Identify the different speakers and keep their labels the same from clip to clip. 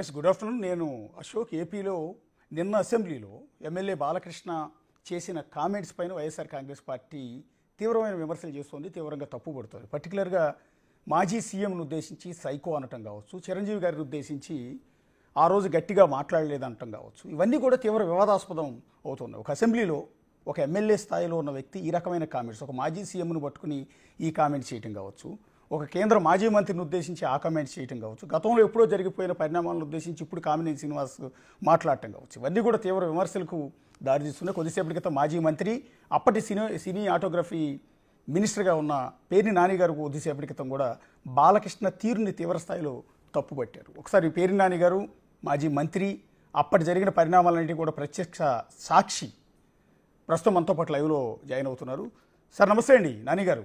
Speaker 1: Yes, good afternoon. నేను అశోక్. ఏపీలో నిన్న అసెంబ్లీలో ఎమ్మెల్యే బాలకృష్ణ చేసిన కామెంట్స్ పైన వైఎస్ఆర్ కాంగ్రెస్ పార్టీ తీవ్రమైన విమర్శలు చేస్తోంది, తీవ్రంగా తప్పుపడుతోంది. పర్టికులర్గా మాజీ సీఎంను ఉద్దేశించి సైకో అనటం కావచ్చు, చిరంజీవి గారిని ఉద్దేశించి ఆ రోజు గట్టిగా మాట్లాడలేదనటం కావచ్చు, ఇవన్నీ కూడా తీవ్ర వివాదాస్పదం అవుతున్నాయి. ఒక అసెంబ్లీలో ఒక ఎమ్మెల్యే స్థాయిలో ఉన్న వ్యక్తి ఈ రకమైన కామెంట్స్, ఒక మాజీ సీఎంను పట్టుకుని ఈ కామెంట్స్ చేయటం కావచ్చు, ఒక కేంద్ర మాజీ మంత్రిని ఉద్దేశించి ఆ కామెంట్స్ చేయటం కావచ్చు, గతంలో ఎప్పుడో జరిగిపోయిన పరిణామాలను ఉద్దేశించి ఇప్పుడు కామినేని శ్రీనివాస్ మాట్లాడటం కావచ్చు, ఇవన్నీ కూడా తీవ్ర విమర్శలకు దారితీస్తున్నాయి. కొద్దిసేపటి క్రితం మాజీ మంత్రి, అప్పటి సినీ ఆటోగ్రఫీ మినిస్టర్గా ఉన్న పేర్ని నాని గారు కొద్దిసేపటి క్రితం కూడా బాలకృష్ణ తీరుని తీవ్ర స్థాయిలో తప్పుపట్టారు. ఒకసారి పేర్ని నాని గారు, మాజీ మంత్రి, అప్పటి జరిగిన పరిణామాలన్నింటినీ కూడా ప్రత్యక్ష సాక్షి, ప్రస్తుతం మనతో పాటు లైవ్లో జాయిన్ అవుతున్నారు. సార్ నమస్తే అండి. నాని గారు.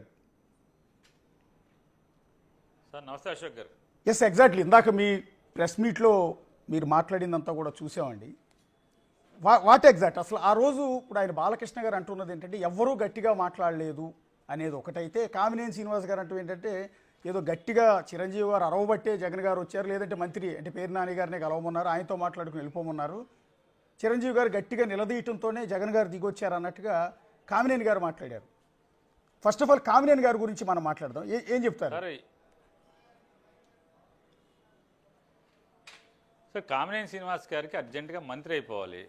Speaker 2: సార్ నమస్తే అశోక్ గారు.
Speaker 1: Yes, exactly. ఇందాక మీ ప్రెస్ మీట్లో మీరు మాట్లాడిందంతా కూడా చూసామండి. వాట్ ఎగ్జాక్ట్ అసలు ఆ రోజు ఇప్పుడు ఆయన బాలకృష్ణ గారు అంటున్నది ఏంటంటే ఎవ్వరూ గట్టిగా మాట్లాడలేదు అనేది ఒకటైతే, కామినేని శ్రీనివాస్ గారు అంటూ ఏంటంటే ఏదో గట్టిగా చిరంజీవి గారు అరవబట్టే జగన్ గారు వచ్చారు, లేదంటే మంత్రి అంటే పేరు నాని గారినే కలవమన్నారు, ఆయనతో మాట్లాడుకుని వెళ్ళిపోమన్నారు, చిరంజీవి గారు గట్టిగా నిలదీయటంతోనే జగన్ గారు దిగొచ్చారు అన్నట్టుగా కామినేని గారు మాట్లాడారు. ఫస్ట్ ఆఫ్ ఆల్ కామినేని గారి గురించి మనం మాట్లాడదాం. ఏం చెప్తారు
Speaker 2: సార్? కామినేని శ్రీనివాస్ గారికి అర్జెంటుగా మంత్రి అయిపోవాలి,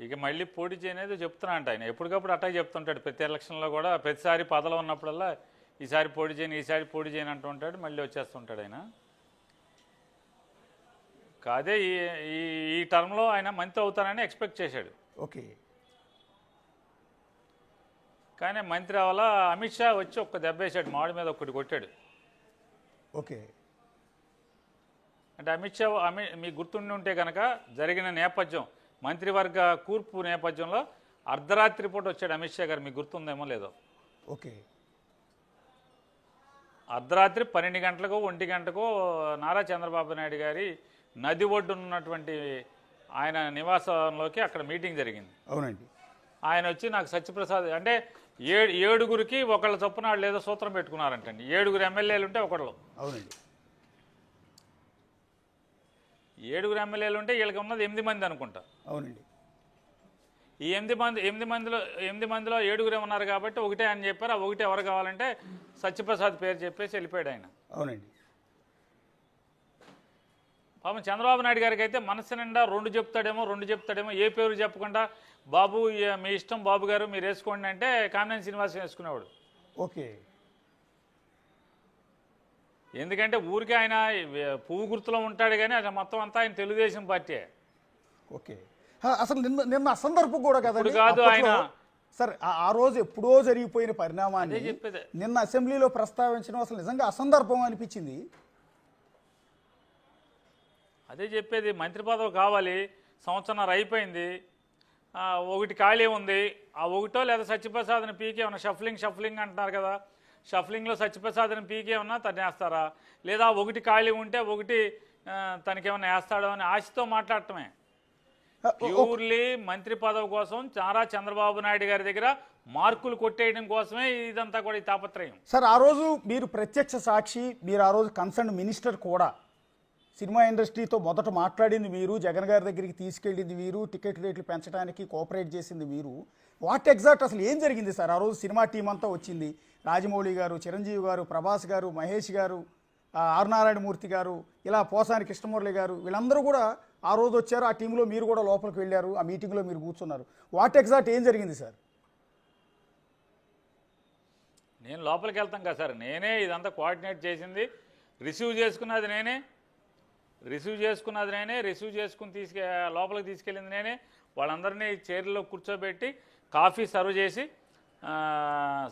Speaker 2: ఇక మళ్ళీ పోటీ చేయనేది చెప్తున్నా అంట. ఆయన ఎప్పటికప్పుడు అట్టాగే చెప్తుంటాడు, ప్రతి ఎలక్షన్లో కూడా ప్రతిసారి పదలో ఉన్నప్పుడల్లా ఈసారి పోటీ చేయను అంటూ ఉంటాడు, మళ్ళీ వచ్చేస్తుంటాడు ఆయన. కాదే ఈ టర్మ్లో ఆయన మంత్రి అవుతానని ఎక్స్పెక్ట్ చేశాడు.
Speaker 1: ఓకే.
Speaker 2: కానీ మంత్రి అవ్వాల. అమిత్ షా వచ్చి ఒక్క దెబ్బ వేసాడు, మామిడి మీద ఒక్కటి కొట్టాడు.
Speaker 1: ఓకే.
Speaker 2: అంటే అమిత్ షా మీకు గుర్తుండి ఉంటే కనుక జరిగిన నేపథ్యం, మంత్రివర్గ కూర్పు నేపథ్యంలో అర్ధరాత్రి పూట వచ్చాడు అమిత్ షా గారు, మీకు గుర్తుందేమో లేదో.
Speaker 1: ఓకే.
Speaker 2: అర్ధరాత్రి 12 గంటలకు 1 గంటకు నారా చంద్రబాబు నాయుడు గారి నది ఒడ్డునున్నటువంటి ఆయన నివాసంలోకి అక్కడ మీటింగ్ జరిగింది.
Speaker 1: అవునండి.
Speaker 2: ఆయన వచ్చి నాకు సత్యప్రసాద్ అంటే ఏడుగురికి ఒకళ్ళ చొప్పున వాళ్ళు ఏదో సూత్రం పెట్టుకున్నారంటండి. 7 ఎమ్మెల్యేలు ఉంటే ఒకళ్ళు.
Speaker 1: అవునండి.
Speaker 2: 7 ఎమ్మెల్యేలు ఉంటే వీళ్ళకి ఉన్నది 8 మంది అనుకుంటా.
Speaker 1: అవునండి.
Speaker 2: ఈ 8 మందిలో 7 ఉన్నారు కాబట్టి ఒకటే అని చెప్పారు. ఆ ఒకటి ఎవరు కావాలంటే సత్యప్రసాద్ పేరు చెప్పేసి వెళ్ళిపోయాడు ఆయన.
Speaker 1: అవునండి.
Speaker 2: పాపం చంద్రబాబు నాయుడు గారికి అయితే మనసు నిండా 2 చెప్తాడేమో ఏ పేరు చెప్పకుండా బాబు మీ ఇష్టం బాబు గారు మీరు వేసుకోండి అంటే కామినేని శ్రీనివాస్ వేసుకునేవాడు.
Speaker 1: ఓకే.
Speaker 2: ఎందుకంటే ఊరికే ఆయన పువ్వు గుర్తులో ఉంటాడు కానీ అది మొత్తం అంతా ఆయన తెలుగుదేశం పార్టీ.
Speaker 1: ఓకే. అసలు నిన్న అసందర్భం కూడా కదా
Speaker 2: కాదు ఆయన.
Speaker 1: సార్ ఆ రోజు ఎప్పుడో జరిగిపోయిన పరిణామాన్ని నిన్న అసెంబ్లీలో ప్రస్తావించడం అసలు నిజంగా అసందర్భం అనిపించింది.
Speaker 2: అదే చెప్పేది, మంత్రి పదవి కావాలి, సంవత్సరం అయిపోయింది, ఒకటి ఖాళీ ఉంది, ఆ ఒకటో లేదా సత్యప్రసాద్ని పీకే ఏమన్నా షఫ్లింగ్ అంటున్నారు కదా, షఫ్లింగ్లో సత్యప్రసాద్ని పీకే ఏమన్నా తను వేస్తారా, లేదా ఒకటి ఖాళీ ఉంటే ఒకటి తనకేమన్నా వేస్తాడో అని ఆశతో మాట్లాడటమే. ప్యూర్లీ మంత్రి పదవి కోసం నారా చంద్రబాబు నాయుడు గారి దగ్గర మార్కులు కొట్టేయడం కోసమే ఇదంతా కూడా ఈ తాపత్రయం.
Speaker 1: సార్ ఆ రోజు మీరు ప్రత్యక్ష సాక్షి, మీరు ఆ రోజు కన్సర్న్ మినిస్టర్ కూడా, సినిమా ఇండస్ట్రీతో మొదట మాట్లాడింది మీరు, జగన్ గారి దగ్గరికి తీసుకెళ్ళింది మీరు, టికెట్ రేట్లు పెంచడానికి కోఆపరేట్ చేసింది మీరు. వాట్ ఎగ్జాక్ట్ అసలు ఏం జరిగింది సార్? ఆ రోజు సినిమా టీం అంతా వచ్చింది, రాజమౌళి గారు, చిరంజీవి గారు, ప్రభాస్ గారు, మహేష్ గారు, ఆర్ నారాయణమూర్తి గారు, ఇలా పోసాని కృష్ణమురళి గారు, వీళ్ళందరూ కూడా ఆ రోజు వచ్చారు. ఆ టీంలో మీరు కూడా లోపలికి వెళ్ళారు, ఆ మీటింగ్లో మీరు కూర్చున్నారు. వాట్ ఎగ్జాక్ట్ ఏం జరిగింది సార్?
Speaker 2: నేను లోపలికి వెళ్తాం కదా సార్, నేనే ఇదంతా కోఆర్డినేట్ చేసింది, రిసీవ్ చేసుకుని లోపలికి తీసుకెళ్ళింది నేనే. వాళ్ళందరినీ చైర్లో కూర్చోబెట్టి కాఫీ సర్వ్ చేసి,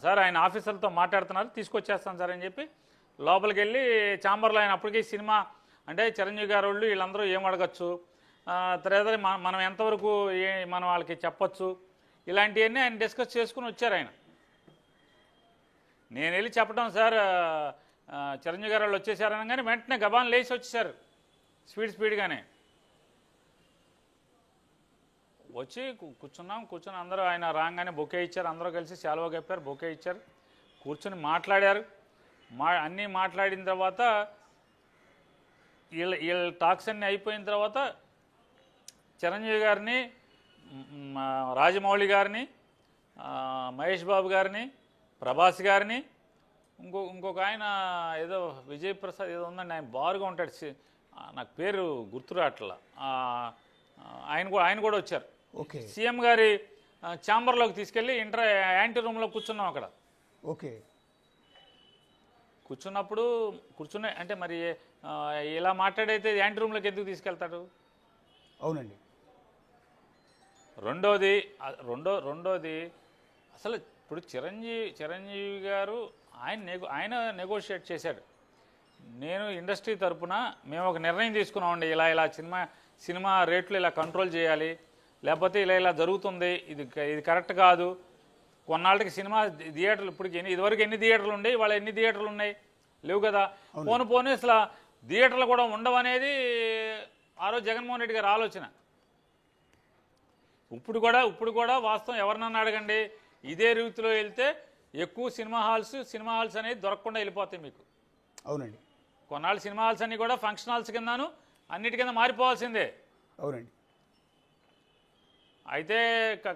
Speaker 2: సార్ ఆయన ఆఫీసర్లతో మాట్లాడుతున్నారు తీసుకొచ్చేస్తాను సార్ అని చెప్పి లోపలికి వెళ్ళి ఛాంబర్లో ఆయన అప్పటికే సినిమా అంటే చిరంజీవి గారు వాళ్ళు వీళ్ళందరూ ఏం అడగచ్చు, తర్వాత మనం ఎంతవరకు మనం వాళ్ళకి చెప్పచ్చు, ఇలాంటివన్నీ ఆయన డిస్కస్ చేసుకుని వచ్చారు ఆయన. నేను వెళ్ళి చెప్పడం, సార్ చిరంజీవి గారు వాళ్ళు వచ్చేసారని, కానీ వెంటనే గబాన్ లేచి వచ్చేసారు స్పీడ్గానే వచ్చి కూర్చుని అందరూ ఆయన రాగానే బొకే ఇచ్చారు, అందరూ కలిసి శాలువా కప్పారు, బొకే ఇచ్చారు, కూర్చొని మాట్లాడారు. అన్నీ మాట్లాడిన తర్వాత వీళ్ళ టాక్స్ అన్నీ అయిపోయిన తర్వాత చిరంజీవి గారిని, రాజమౌళి గారిని, మహేష్ బాబు గారిని, ప్రభాస్ గారిని, ఇంకొక ఆయన ఏదో విజయ్ ప్రసాద్ ఏదో ఉందండి, ఆయన బారుగా ఉంటాడు, నాకు పేరు గుర్తురాట్లా, ఆయన కూడా వచ్చారు.
Speaker 1: ఓకే.
Speaker 2: సీఎం గారి ఛాంబర్లోకి తీసుకెళ్ళి యాంటీ రూమ్లో కూర్చున్నాం అక్కడ.
Speaker 1: ఓకే.
Speaker 2: కూర్చునే అంటే మరి ఇలా మాట్లాడైతే యాంటీ రూమ్లోకి ఎందుకు తీసుకెళ్తాడు?
Speaker 1: అవునండి.
Speaker 2: రెండోది అసలు ఇప్పుడు చిరంజీవి గారు ఆయన నెగోషియేట్ చేశాడు. నేను ఇండస్ట్రీ తరపున మేము ఒక నిర్ణయం తీసుకున్నామండి, ఇలా సినిమా రేట్లు ఇలా కంట్రోల్ చేయాలి, లేకపోతే ఇలా జరుగుతుంది, ఇది కరెక్ట్ కాదు. కొన్నాళ్ళకి సినిమా థియేటర్లు ఇదివరకు ఎన్ని థియేటర్లు ఉండేవి, వాళ్ళ ఎన్ని థియేటర్లు ఉన్నాయి? లేవు కదా. పోను అసలు థియేటర్లు కూడా ఉండవనేది ఆ రోజు జగన్మోహన్ రెడ్డి గారి ఆలోచన. ఇప్పుడు కూడా వాస్తవం ఎవరినన్నా అడగండి, ఇదే రీతిలో వెళ్తే ఎక్కువ సినిమా హాల్స్ అనేది దొరకకుండా వెళ్ళిపోతాయి మీకు.
Speaker 1: అవునండి.
Speaker 2: కొన్నాళ్ళు సినిమా హాల్స్ అన్నీ కూడా ఫంక్షన్ హాల్స్ కిందను అన్నిటి కింద మారిపోవాల్సిందే.
Speaker 1: అవునండి.
Speaker 2: అయితే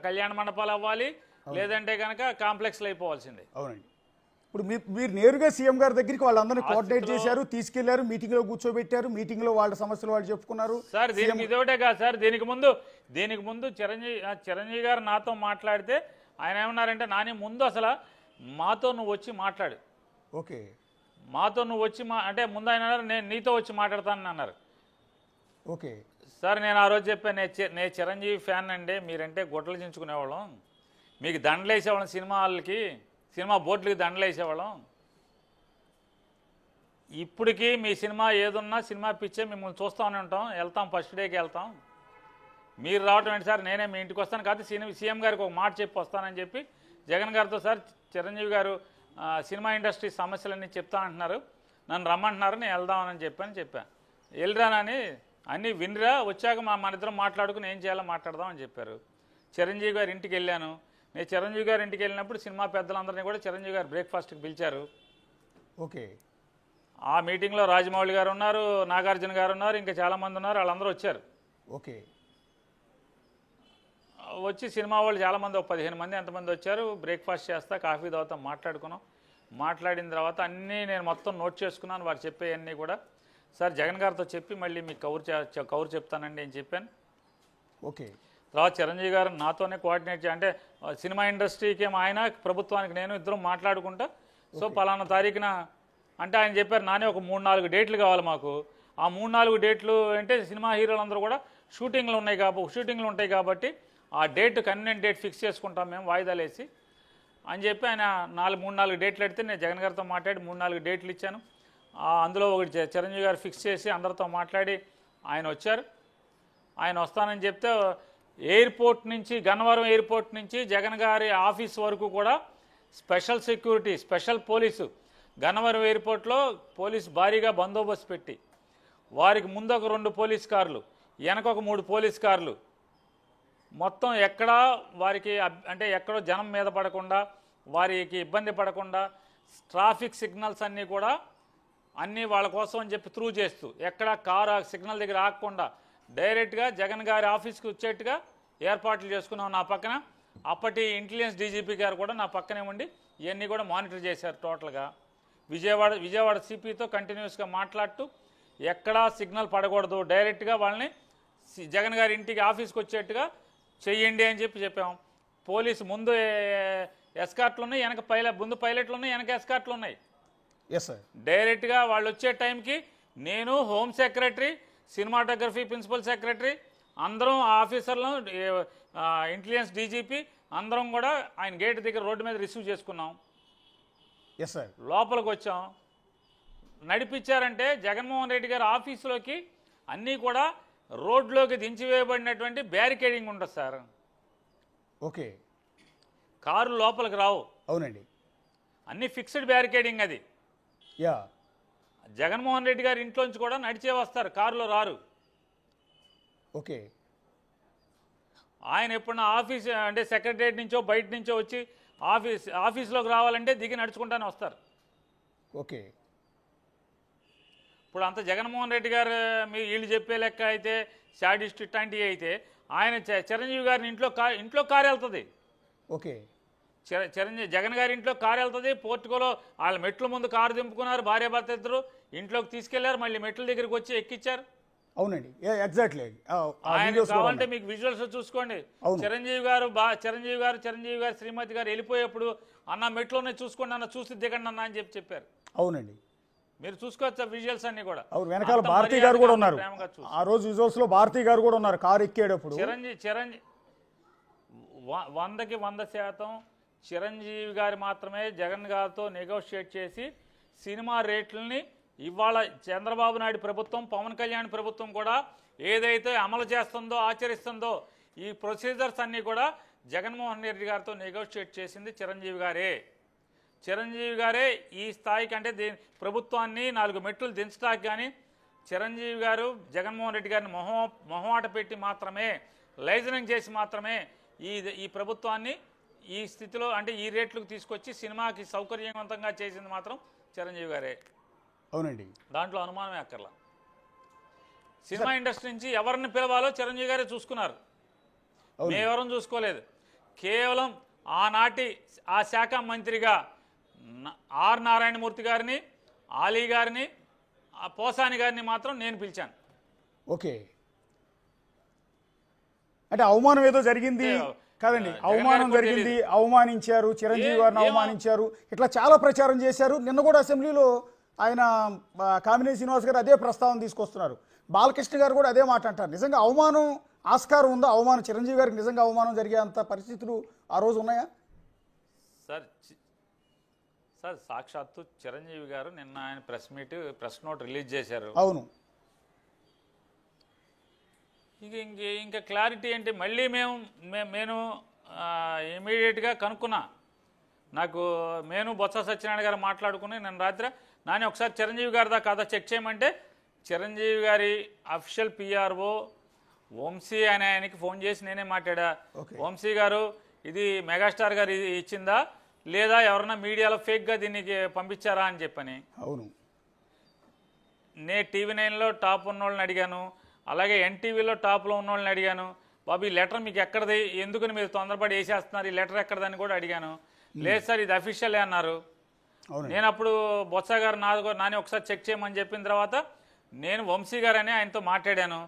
Speaker 2: కళ్యాణ మండపాలు అవ్వాలి, లేదంటే కనుక కాంప్లెక్స్లు అయిపోవాల్సిందే.
Speaker 1: అవునండి. ఇప్పుడు మీరు నేరుగా సీఎం గారి దగ్గరికి వాళ్ళందరినీ కోఆర్డినేట్ చేశారు, తీసుకెళ్లారు, మీటింగ్లో కూర్చోబెట్టారు, మీటింగ్లో వాళ్ళ సమస్యలు వాళ్ళు చెప్పుకున్నారు.
Speaker 2: సార్ దీనికి ఇదొకటే కాదు సార్, దీనికి ముందు చిరంజీవి గారు నాతో మాట్లాడితే ఆయన ఏమన్నారంటే, నాని ముందు అసలు మాతో నువ్వు వచ్చి మాట్లాడు.
Speaker 1: ఓకే.
Speaker 2: మాతో నువ్వు వచ్చి అంటే ముందు ఆయన అన్నారు, నేను నీతో వచ్చి మాట్లాడతానని అన్నారు.
Speaker 1: ఓకే
Speaker 2: సార్ నేను ఆ రోజు చెప్పాను, నేను చిరంజీవి ఫ్యాన్ అండి, మీరంటే గుడ్డలు చించుకునేవాళ్ళం, మీకు దండలు వేసేవాళ్ళం, సినిమా బోర్డులకి దండలు వేసేవాళ్ళం. ఇప్పటికీ మీ సినిమా ఏదున్నా సినిమా పిచ్చే మిమ్మల్ని చూస్తూనే ఉంటాం, వెళ్తాం, ఫస్ట్ డేకి వెళ్తాం. మీరు రావటం ఏంటి సార్, నేనే మీ ఇంటికి వస్తాను, కాదు సీఎం గారికి ఒక మాట చెప్పి వస్తానని చెప్పి జగన్ గారితో, సార్ చిరంజీవి గారు సినిమా ఇండస్ట్రీ సమస్యలన్నీ చెప్తా అంటున్నారు, నన్ను రమ్మంటున్నారు, నేను వెళ్దామని చెప్పాను. వెళ్ళరానని అన్నీ వినిరా, వచ్చాక మన ఇద్దరం మాట్లాడుకుని ఏం చేయాలో మాట్లాడదామని చెప్పారు. చిరంజీవి గారి ఇంటికి వెళ్ళాను. నేను చిరంజీవి గారి ఇంటికి వెళ్ళినప్పుడు సినిమా పెద్దలందరినీ కూడా చిరంజీవి గారు బ్రేక్ఫాస్ట్కి పిలిచారు.
Speaker 1: ఓకే.
Speaker 2: ఆ మీటింగ్లో రాజమౌళి గారు ఉన్నారు, నాగార్జున గారు ఉన్నారు, ఇంకా చాలామంది ఉన్నారు, వాళ్ళందరూ వచ్చారు.
Speaker 1: ఓకే.
Speaker 2: వచ్చి సినిమా వాళ్ళు చాలామంది, ఒక 15 మంది ఎంతమంది వచ్చారు. బ్రేక్ఫాస్ట్ చేస్తా, కాఫీ తాగుతాం, మాట్లాడుకున్నాం. మాట్లాడిన తర్వాత అన్నీ నేను మొత్తం నోట్ చేసుకున్నాను, వారు చెప్పేవన్నీ కూడా. సార్ జగన్ గారితో చెప్పి మళ్ళీ మీకు కౌరు చెప్తానండి అని చెప్పాను.
Speaker 1: ఓకే.
Speaker 2: తర్వాత చిరంజీవి గారు నాతోనే కోఆర్డినేట్ అంటే సినిమా ఇండస్ట్రీకి ఆయన, ప్రభుత్వానికి నేను ఇద్దరం మాట్లాడుకుంటా, సో పలానా తారీఖున అంటే ఆయన చెప్పారు, నానే ఒక 3-4 డేట్లు కావాలి మాకు. ఆ 3-4 డేట్లు అంటే సినిమా హీరోలందరూ కూడా షూటింగ్లు ఉంటాయి కాబట్టి ఆ డేట్ కన్వీనియంట్ డేట్ ఫిక్స్ చేసుకుంటాం మేము వాయిదాలు వేసి అని చెప్పి ఆయన 3-4 డేట్లు పెడితే నేను జగన్ గారితో మాట్లాడి 3-4 డేట్లు ఇచ్చాను. అందులో ఒకటి చిరంజీవి గారు ఫిక్స్ చేసి అందరితో మాట్లాడి ఆయన వచ్చారు. ఆయన వస్తానని చెప్తే ఎయిర్పోర్ట్ నుంచి, గన్నవరం ఎయిర్పోర్ట్ నుంచి జగన్ గారి ఆఫీస్ వరకు కూడా special security, special police, Gannavaram ఎయిర్పోర్ట్లో పోలీసు భారీగా బందోబస్తు పెట్టి, వారికి ముందు ఒక 2 పోలీస్ కార్లు, వెనక ఒక 3 పోలీస్ కార్లు, మొత్తం ఎక్కడా వారికి అంటే ఎక్కడో జనం మీద పడకుండా, వారికి ఇబ్బంది పడకుండా, ట్రాఫిక్ సిగ్నల్స్ అన్నీ కూడా అన్నీ వాళ్ళ కోసం అని చెప్పి త్రూ చేస్తూ, ఎక్కడ కారు సిగ్నల్ దగ్గర ఆగకుండా డైరెక్ట్గా జగన్ గారి ఆఫీస్కి వచ్చేట్టుగా ఏర్పాట్లు చేసుకున్నాం నా పక్కన. అప్పటి ఇంటెలిజెన్స్ డీజీపీ గారు కూడా నా పక్కనే ఉండి ఇవన్నీ కూడా మానిటర్ చేశారు. టోటల్గా విజయవాడ సిపితో కంటిన్యూస్గా మాట్లాడుతూ ఎక్కడా సిగ్నల్ పడకూడదు, డైరెక్ట్గా వాళ్ళని జగన్ గారి ఇంటికి ఆఫీస్కి వచ్చేట్టుగా చెయ్యండి అని చెప్పాం. పోలీసు ముందు ఎస్కార్ట్లు ఉన్నాయి, ముందు పైలట్లు ఉన్నాయి, వెనక ఎస్కార్ట్లు ఉన్నాయి. డైరెక్ట్గా వాళ్ళు వచ్చే టైంకి నేను, home secretary, cinematography principal secretary, అందరం ఆఫీసర్లు, ఇంటెలిజెన్స్ డీజీపీ అందరం కూడా ఆయన గేట్ దగ్గర రోడ్డు మీద రిసీవ్ చేసుకున్నాం. లోపలికి వచ్చాం. నడిపించారంటే జగన్మోహన్ రెడ్డి గారి ఆఫీసులోకి అన్నీ కూడా రోడ్లోకి దించివేయబడినటువంటి బ్యారికేడింగ్ ఉంటుంది సార్.
Speaker 1: ఓకే.
Speaker 2: కారు లోపలికి రావు.
Speaker 1: అవునండి.
Speaker 2: అన్ని ఫిక్స్డ్ బ్యారికేడింగ్ అది. జగన్మోహన్ రెడ్డి గారి ఇంట్లోంచి కూడా నడిచే వస్తారు, కారులో రారు.
Speaker 1: ఓకే.
Speaker 2: ఆయన ఎప్పుడన్నా ఆఫీస్ అంటే సెక్రటరియట్ నుంచో బయట నుంచో వచ్చి ఆఫీస్లోకి రావాలంటే దిగి నడుచుకుంటానే వస్తారు.
Speaker 1: ఓకే.
Speaker 2: ఇప్పుడు అంత జగన్మోహన్ రెడ్డి గారు మీ వీళ్ళు చెప్పే లెక్క అయితే శాడిస్ట్ ఇట్లాంటివి అయితే ఆయన చిరంజీవి గారిని ఇంట్లో కారు వెళ్తుంది.
Speaker 1: ఓకే.
Speaker 2: చిరంజీవి జగన్ గారి ఇంట్లో కారు వెళ్తుంది. పోర్టుకోలో వాళ్ళ మెట్ల ముందు కారు దింపుకున్నారు, భార్యాభర్త ఇద్దరు ఇంట్లోకి తీసుకెళ్లారు, మళ్ళీ మెట్ల దగ్గరికి వచ్చి ఎక్కిచ్చారు.
Speaker 1: అవునండి, ఎగ్జాక్ట్లీ.
Speaker 2: ఆయన కావాలంటే మీకు విజువల్స్ చూసుకోండి. చిరంజీవి గారు శ్రీమతి గారు వెళ్ళిపోయేప్పుడు అన్న మెట్లోనే చూసుకోండి అన్న, చూసి దిగండి అన్న అని చెప్పారు.
Speaker 1: అవునండి,
Speaker 2: మీరు చూసుకోవచ్చు విజువల్స్ అన్ని కూడా.
Speaker 1: అవును, వెనకాల భారతీ గారు కూడా ఉన్నారు. ఆ రోజు విజువల్స్ లో భారతీ గారు కూడా ఉన్నారు కారు ఎక్కేటప్పుడు.
Speaker 2: చిరంజీవి 100కి 100% చిరంజీవి గారు మాత్రమే జగన్ గారితో నెగోషియేట్ చేసి సినిమా రేట్లని ఇవాళ చంద్రబాబు నాయుడు ప్రభుత్వం, పవన్ కళ్యాణ్ ప్రభుత్వం కూడా ఏదైతే అమలు చేస్తుందో, ఆచరిస్తుందో ఈ ప్రొసీజర్స్ అన్నీ కూడా జగన్మోహన్ రెడ్డి గారితో నెగోషియేట్ చేసింది చిరంజీవి గారే. చిరంజీవి గారే ఈ స్థాయికి, అంటే ప్రభుత్వాన్ని 4 మెట్లు దించడానికి కానీ చిరంజీవి గారు జగన్మోహన్ రెడ్డి గారిని మొహమాట పెట్టి మాత్రమే, లైజనింగ్ చేసి మాత్రమే ఈ ప్రభుత్వాన్ని ఈ స్థితిలో, అంటే ఈ రేట్లకు తీసుకొచ్చి సినిమాకి సౌకర్యవంతంగా చేసింది మాత్రం చిరంజీవి గారే.
Speaker 1: అవునండి,
Speaker 2: దాంట్లో అనుమానమే అక్కర్లా. సినిమా ఇండస్ట్రీ నుంచి ఎవరిని పిలవాలో చిరంజీవి గారే చూసుకున్నారు, మేమెవరం చూసుకోలేదు. కేవలం ఆనాటి ఆ శాఖ మంత్రిగా ఆర్ నారాయణమూర్తి గారిని, ఆలీ గారిని, పోసాని గారిని మాత్రం నేను పిలిచాను.
Speaker 1: ఓకే. అంటే అవమానం ఏదో జరిగింది కాదండి, అవమానం జరిగింది, అవమానించారు, చిరంజీవి గారిని అవమానించారు, ఇట్లా చాలా ప్రచారం చేశారు. నిన్న కూడా అసెంబ్లీలో ఆయన కామినేని శ్రీనివాస్ గారు అదే ప్రస్తావన తీసుకొస్తున్నారు. బాలకృష్ణ గారు కూడా అదే మాట అంటారు. నిజంగా అవమానం ఆస్కారం ఉందా? అవమానం చిరంజీవి గారికి నిజంగా అవమానం జరిగేంత పరిస్థితులు ఆ రోజు ఉన్నాయా?
Speaker 2: సార్ సాక్షాత్తు చిరంజీవి గారు నిన్న ఆయన ప్రెస్ నోట్ రిలీజ్ చేశారు.
Speaker 1: అవును.
Speaker 2: ఇంకా క్లారిటీ ఏంటి? మళ్ళీ నేను ఇమీడియట్గా కనుక్కున్నా. నేను బొత్స సత్యనారాయణ గారు మాట్లాడుకుని నేను రాత్రి నాని ఒకసారి చిరంజీవి గారి కాదా చెక్ చేయమంటే చిరంజీవి గారి అఫీషియల్ పిఆర్ఓ వంశీ అనే ఆయనకి ఫోన్ చేసి నేనే మాట్లాడా. వంశీ గారు, ఇది మెగాస్టార్ గారు ఇచ్చిందా లేదా ఎవరన్నా మీడియాలో ఫేక్గా దీనికి పంపించారా అని చెప్పని.
Speaker 1: అవును.
Speaker 2: టీవీ9లో టాప్ ఉన్న వాళ్ళని అడిగాను, అలాగే ఎన్టీవీలో టాప్లో ఉన్న వాళ్ళని అడిగాను. బాబు ఈ లెటర్ మీకు ఎక్కడది, ఎందుకని మీరు తొందరపడి వేసేస్తున్నారు, ఈ లెటర్ ఎక్కడదని కూడా అడిగాను. లేదు సార్ ఇది అఫీషియలే అన్నారు. నేను అప్పుడు బొత్స గారు నాని ఒకసారి చెక్ చేయమని చెప్పిన తర్వాత నేను వంశీ గారు అని ఆయనతో మాట్లాడాను.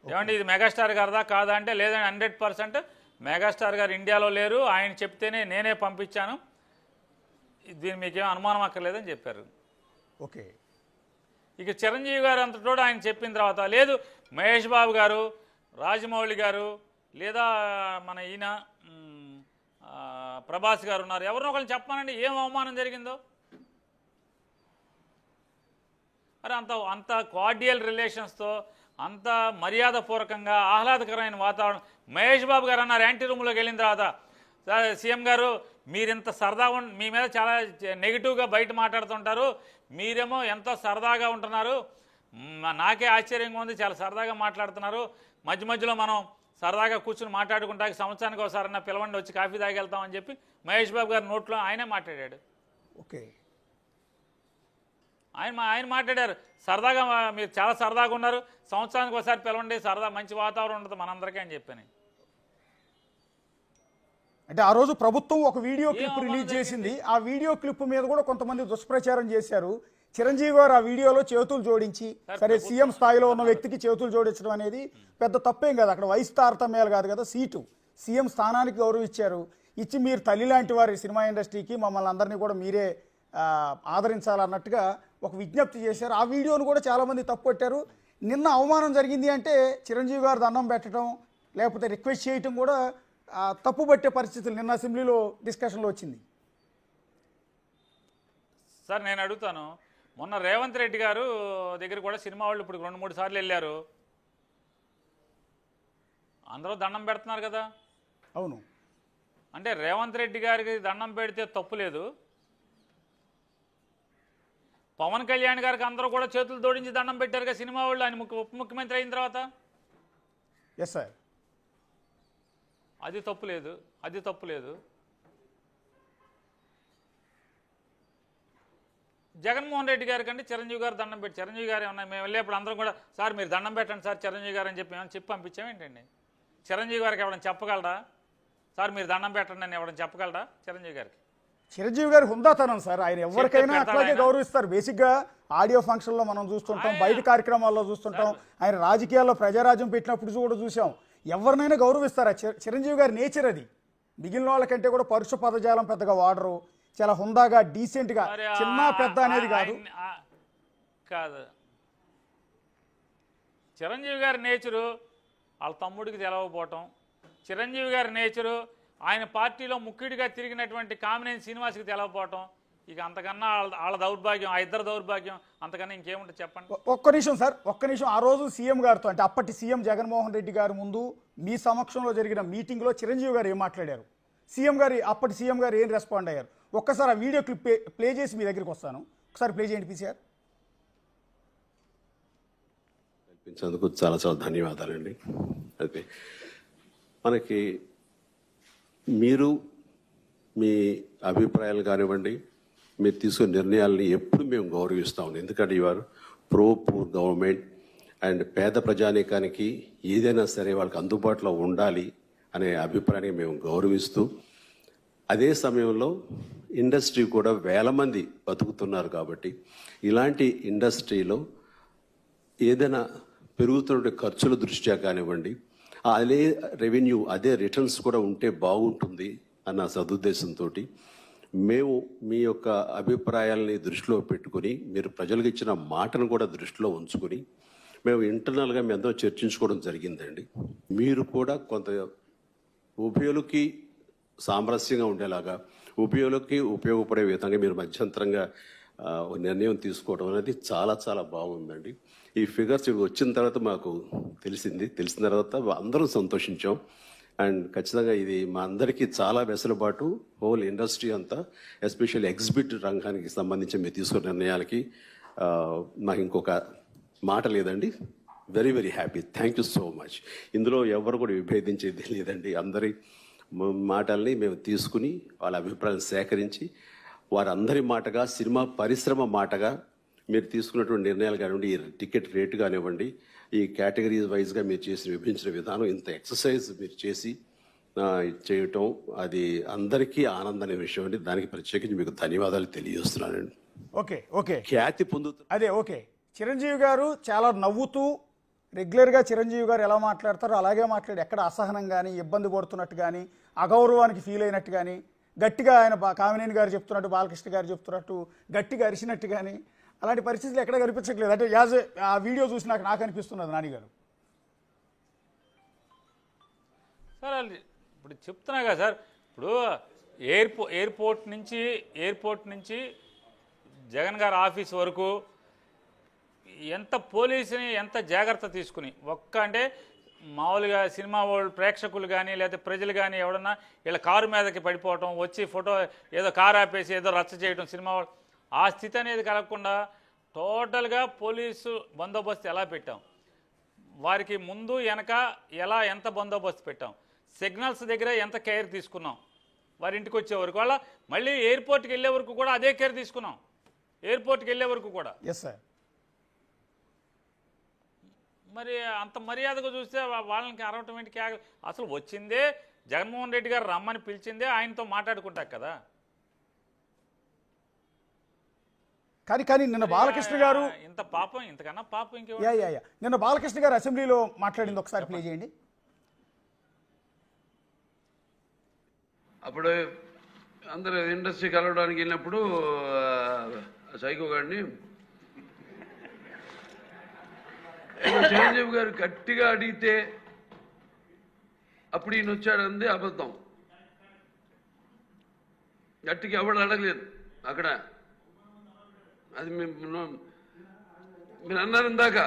Speaker 2: ఏమంటే ఇది మెగాస్టార్ గారిదా కాదా అంటే లేదండి 100% మెగాస్టార్ గారు ఇండియాలో లేరు, ఆయన చెప్తేనే నేనే పంపించాను, దీన్ని మీకేం అనుమానం అక్కర్లేదని చెప్పారు.
Speaker 1: ఓకే.
Speaker 2: ఇక చిరంజీవి గారు అంతటోడు ఆయన చెప్పిన తర్వాత లేదు మహేష్ బాబు గారు, రాజమౌళి గారు, లేదా మన ఈయన ప్రభాస్ గారు ఉన్నారు, ఎవరినో ఒకరిని చెప్పానండి ఏం అవమానం జరిగిందో. మరి అంత కార్డియల్ రిలేషన్స్తో, అంత మర్యాదపూర్వకంగా ఆహ్లాదకరమైన వాతావరణం. మహేష్ బాబు గారు అన్నారు యాంటీ రూమ్లోకి వెళ్ళిన తర్వాత, సీఎం గారు మీరింత సరదా మీ మీద చాలా నెగిటివ్గా బయట మాట్లాడుతుంటారు, మీరేమో ఎంతో సరదాగా ఉంటున్నారు, నాకే ఆశ్చర్యంగా ఉంది, చాలా సరదాగా మాట్లాడుతున్నారు, మధ్య మధ్యలో మనం సరదాగా కూర్చుని మాట్లాడుకుంటాకి సంవత్సరానికి ఒకసారి పిలవండి వచ్చి కాఫీ తాగి వెళ్తామని చెప్పి మహేష్ బాబు గారి నోట్లో ఆయనే మాట్లాడాడు.
Speaker 1: ఓకే.
Speaker 2: ఆయన మాట్లాడారు, సరదాగా మీరు చాలా సరదాగా ఉన్నారు, సంవత్సరానికి ఒకసారి పిలవండి, సరదా మంచి వాతావరణం ఉంటుంది మనందరికీ అని చెప్పని.
Speaker 1: అంటే ఆ రోజు ప్రభుత్వం ఒక వీడియో క్లిప్ రిలీజ్ చేసింది. ఆ వీడియో క్లిప్ మీద కూడా కొంతమంది దుష్ప్రచారం చేశారు. చిరంజీవి గారు ఆ వీడియోలో చేతులు జోడించి, సరే సీఎం స్థాయిలో ఉన్న వ్యక్తికి చేతులు జోడించడం అనేది పెద్ద తప్పేం కాదు, అక్కడ వయసు తారతమ్యాలు కాదు కదా, సీటు సీఎం స్థానానికి గౌరవం ఇచ్చారు, ఇచ్చి మీరు తల్లి లాంటి వారి సినిమా ఇండస్ట్రీకి మమ్మల్ని అందరినీ కూడా మీరే ఆదరించాలన్నట్టుగా ఒక విజ్ఞప్తి చేశారు. ఆ వీడియోను కూడా చాలామంది తప్పుపట్టారు. నిన్న అవమానం జరిగింది అంటే చిరంజీవి గారు దండం పెట్టడం లేకపోతే రిక్వెస్ట్ చేయటం కూడా తప్పుపట్టే పరిస్థితులు నిన్న అసెంబ్లీలో డిస్కషన్లో వచ్చింది.
Speaker 2: సార్ నేను అడుగుతాను, మొన్న రేవంత్ రెడ్డి గారు దగ్గర కూడా సినిమా వాళ్ళు ఇప్పుడు 2-3 సార్లు వెళ్ళారు, అందరూ దండం పెడుతున్నారు కదా.
Speaker 1: అవును.
Speaker 2: అంటే రేవంత్ రెడ్డి గారికి దండం పెడితే తప్పు లేదు, పవన్ కళ్యాణ్ గారికి అందరూ కూడా చేతులు జోడించి దండం పెట్టారు కదా సినిమా వాళ్ళు, ఆయన ఉప ముఖ్యమంత్రి అయిన తర్వాత.
Speaker 1: Yes sir.
Speaker 2: అది తప్పు లేదు. జగన్మోహన్ రెడ్డి గారి కంటే చిరంజీవి గారు దండం పెట్టి చిరంజీవి గారు ఏమన్నా మేము వెళ్ళేప్పుడు అందరం కూడా సార్ మీరు దండం పెట్టండి సార్ చిరంజీవి గారు అని చెప్పి ఏమైనా చెప్పి పంపించామేంటండి? చిరంజీవి గారికి ఎవరైనా చెప్పగలరా సార్ మీరు దండం పెట్టండి అని ఎవరైనా చెప్పగలరా చిరంజీవి గారికి?
Speaker 1: చిరంజీవి గారి హుందాతనం సార్, ఆయన ఎవరికైనా అట్లాగే గౌరవిస్తారు. బేసిక్గా ఆడియో ఫంక్షన్లో మనం చూస్తుంటాం, బయట కార్యక్రమాల్లో చూస్తుంటాం, ఆయన రాజకీయాల్లో ప్రజారాజ్యం పెట్టినప్పుడు కూడా చూసాం. ఎవరినైనా గౌరవిస్తారు. చిరంజీవి గారి నేచర్ అది. మిగిలిన వాళ్ళకంటే కూడా పరుష పదజాలం పెద్దగా వాడరు, చాలా హుందాగా డీసెంట్గా, చిన్న పెద్ద అనేది కాదు.
Speaker 2: చిరంజీవి గారి నేచరు వాళ్ళ తమ్ముడికి తెలవకపోవటం, చిరంజీవి గారి నేచరు ఆయన పార్టీలో ముఖ్యుడిగా తిరిగినటువంటి కామినేని శ్రీనివాస్కి తెలవకపోవటం, ఇక అంతకన్నా వాళ్ళ దౌర్భాగ్యం, ఆ ఇద్దరు దౌర్భాగ్యం అంతకన్నా ఇంకేముంటుంది చెప్పండి.
Speaker 1: ఒక్క నిమిషం సార్, ఒక్క నిమిషం. ఆ రోజు సీఎం గారితో, అంటే అప్పటి సీఎం జగన్మోహన్ రెడ్డి గారి ముందు మీ సమక్షంలో జరిగిన మీటింగ్లో చిరంజీవి గారు ఏం మాట్లాడారు, అప్పటి సీఎం గారు ఏం రెస్పాండ్ అయ్యారు? ఒక్కసారి ఆ వీడియో క్లిప్ ప్లే చేసి మీ దగ్గరికి వస్తాను, ఒకసారి ప్లే చేయండి పీసీఆర్.
Speaker 3: కల్పించేందుకు చాలా చాలా ధన్యవాదాలండి. అయితే మనకి మీరు మీ అభిప్రాయాలు కానివ్వండి, మీరు తీసుకునే నిర్ణయాలని ఎప్పుడు మేము గౌరవిస్తాం. ఎందుకంటే ఇవారు ప్రో పూర్ గవర్నమెంట్ అండ్ పేద ప్రజానీకానికి ఏదైనా సరే వాళ్ళకి అందుబాటులో ఉండాలి అనే అభిప్రాయాన్ని మేము గౌరవిస్తూ, అదే సమయంలో ఇండస్ట్రీ కూడా వేల మంది బతుకుతున్నారు కాబట్టి ఇలాంటి ఇండస్ట్రీలో ఏదైనా పెరుగుతున్న ఖర్చుల దృష్ట్యా కానివ్వండి, అదే రెవెన్యూ, అదే రిటర్న్స్ కూడా ఉంటే బాగుంటుంది అన్న సదుద్దేశంతో మేము మీ యొక్క అభిప్రాయాలని దృష్టిలో పెట్టుకుని, మీరు ప్రజలకు ఇచ్చిన మాటను కూడా దృష్టిలో ఉంచుకొని మేము ఇంటర్నల్గా మేము ఎంతో చర్చించుకోవడం జరిగిందండి. మీరు కూడా కొంత ఉభయులకి సామరస్యంగా ఉండేలాగా, ఉభయులకి ఉపయోగపడే విధంగా మీరు మధ్యంతరంగా నిర్ణయం తీసుకోవడం అనేది చాలా చాలా బాగుందండి. ఈ ఫిగర్స్ వచ్చిన తర్వాత మాకు తెలిసిన తర్వాత అందరం సంతోషించాం. అండ్ ఖచ్చితంగా ఇది మా అందరికీ చాలా వెసులుబాటు, హోల్ ఇండస్ట్రీ అంతా, ఎస్పెషల్లీ ఎగ్జిబిట్ రంగానికి సంబంధించి మీరు తీసుకున్న నిర్ణయాలకి నాకు ఇంకొక మాట లేదండి. Very very happy. Thank you so much. ఇందులో ఎవరు కూడా విభేదించేది లేదండి. అందరి మాటల్ని మేము తీసుకుని వాళ్ళ అభిప్రాయాలు సేకరించి వారందరి మాటగా, సినిమా పరిశ్రమ మాటగా మీరు తీసుకున్నటువంటి నిర్ణయాలు కానివ్వండి, ఈ టికెట్ రేటు కానివ్వండి, ఈ కేటగిరీస్ వైజ్గా మీరు విభజించిన విధానం, ఇంత ఎక్సర్సైజ్ మీరు చేయటం అది అందరికీ ఆనందమైన విషయం అండి. దానికి ప్రత్యేకించి మీకు ధన్యవాదాలు తెలియజేస్తున్నానండి.
Speaker 1: ఓకే
Speaker 3: ఖ్యాతి పొందుతూ
Speaker 1: అదే చిరంజీవి గారు చాలా నవ్వుతూ, రెగ్యులర్గా చిరంజీవి గారు ఎలా మాట్లాడతారో అలాగే మాట్లాడి, ఎక్కడ అసహనం కానీ, ఇబ్బంది పడుతున్నట్టు కానీ, అగౌరవానికి ఫీల్ అయినట్టు కానీ, గట్టిగా ఆయన కామినేని గారు చెప్తున్నట్టు, బాలకృష్ణ గారు చెప్తున్నట్టు గట్టిగా అరిచినట్టు కానీ అలాంటి పరిస్థితులు ఎక్కడ కనిపించట్లేదు. అంటే ఆ వీడియో చూసి నాకు అనిపిస్తున్నది నానిగారు.
Speaker 2: సార్ ఇప్పుడు చెప్తున్నా కదా సార్, ఇప్పుడు ఎయిర్పోర్ట్ నుంచి జగన్ గారి ఆఫీస్ వరకు ఎంత పోలీసుని ఎంత జాగ్రత్త తీసుకుని, అంటే మామూలుగా సినిమా వాళ్ళు ప్రేక్షకులు కానీ లేదా ప్రజలు కానీ ఎవడన్నా వీళ్ళ కారు మీదకి పడిపోవటం, వచ్చి ఫోటో ఏదో కారు ఆపేసి ఏదో రచ్చ చేయటం, సినిమా వాళ్ళు ఆ స్థితి అనేది కలగకుండా టోటల్గా పోలీసు బందోబస్తు ఎలా పెట్టాం, వారికి ముందు వెనక ఎంత బందోబస్తు పెట్టాం, సిగ్నల్స్ దగ్గర ఎంత కేర్ తీసుకున్నాం, వారి ఇంటికి వచ్చే వరకు, వాళ్ళ మళ్ళీ ఎయిర్పోర్ట్కి వెళ్ళే వరకు కూడా అదే కేర్ తీసుకున్నాం. ఎయిర్పోర్ట్కి వెళ్ళే వరకు కూడా మరి అంత మర్యాదగా చూస్తే వాళ్ళకి అరవటం ఏంటి? అసలు వచ్చిందే జగన్మోహన్ రెడ్డి గారు రమ్మని పిలిచిందే ఆయనతో మాట్లాడుకుంటా కదా.
Speaker 1: కానీ నిన్న బాలకృష్ణ గారు
Speaker 2: ఇంత పాపం, ఇంతకన్నా పాపం ఇంకే.
Speaker 1: నిన్న బాలకృష్ణ గారు అసెంబ్లీలో మాట్లాడింది ఒకసారి ప్లే చేయండి.
Speaker 4: అప్పుడు అందరూ ఇండస్ట్రీ కలవడానికి వెళ్ళినప్పుడు సైకో గారిని చిరంజీవి గారు గట్టిగా అడిగితే అప్పుడు ఈయన వచ్చాడంది అబద్ధం. గట్టిగా ఎవడు అడగలేదు అక్కడ. అది మీరు అన్నారు ఇందాక,